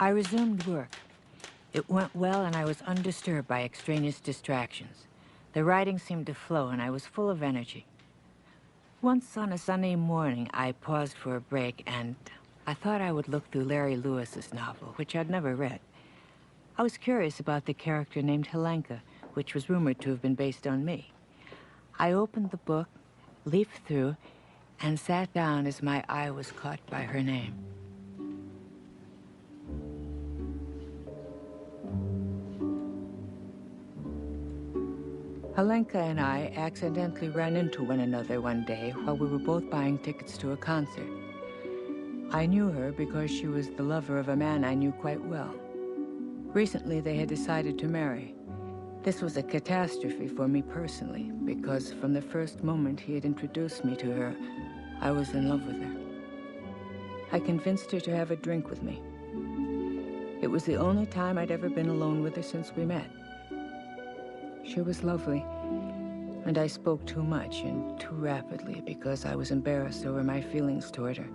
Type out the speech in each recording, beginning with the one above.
I resumed work. It went well, and I was undisturbed by extraneous distractions. The writing seemed to flow, and I was full of energy. Once on a Sunday morning, I paused for a break, and I thought I would look through Larry Lewis's novel, which I'd never read. I was curious about the character named Helenka, which was rumored to have been based on me. I opened the book, leafed through, and sat down as my eye was caught by her name. Helenka and I accidentally ran into one another one day while we were both buying tickets to a concert. I knew her because she was the lover of a man I knew quite well. Recently, they had decided to marry. This was a catastrophe for me personally, because from the first moment he had introduced me to her, I was in love with her. I convinced her to have a drink with me. It was the only time I'd ever been alone with her since we met. She was lovely, and I spoke too much and too rapidly because I was embarrassed over my feelings toward her,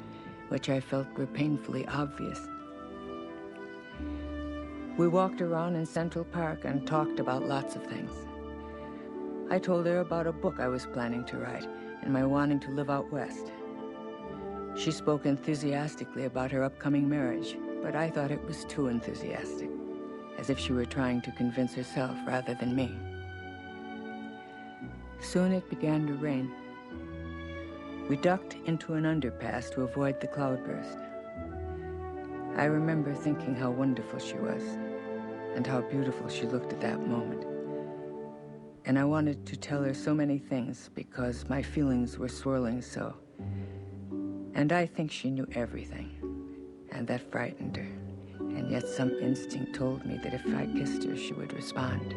which I felt were painfully obvious. We walked around in Central Park and talked about lots of things. I told her about a book I was planning to write and my wanting to live out west. She spoke enthusiastically about her upcoming marriage, but I thought it was too enthusiastic, as if she were trying to convince herself rather than me. Soon it began to rain. We ducked into an underpass to avoid the cloudburst. I remember thinking how wonderful she was and how beautiful she looked at that moment. And I wanted to tell her so many things because my feelings were swirling so. And I think she knew everything, and that frightened her. And yet some instinct told me that if I kissed her, she would respond.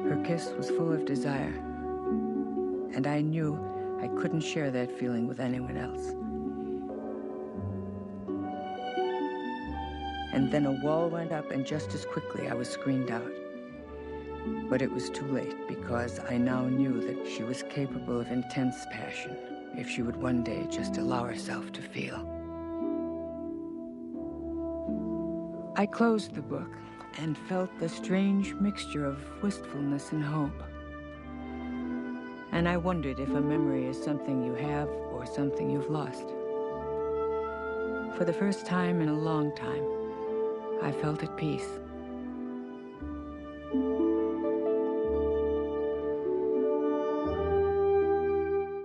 Her kiss was full of desire, and I knew I couldn't share that feeling with anyone else. And then a wall went up, and just as quickly I was screened out. But it was too late, because I now knew that she was capable of intense passion if she would one day just allow herself to feel. I closed the book and felt the strange mixture of wistfulness and hope. And I wondered if a memory is something you have or something you've lost. For the first time in a long time, I felt at peace.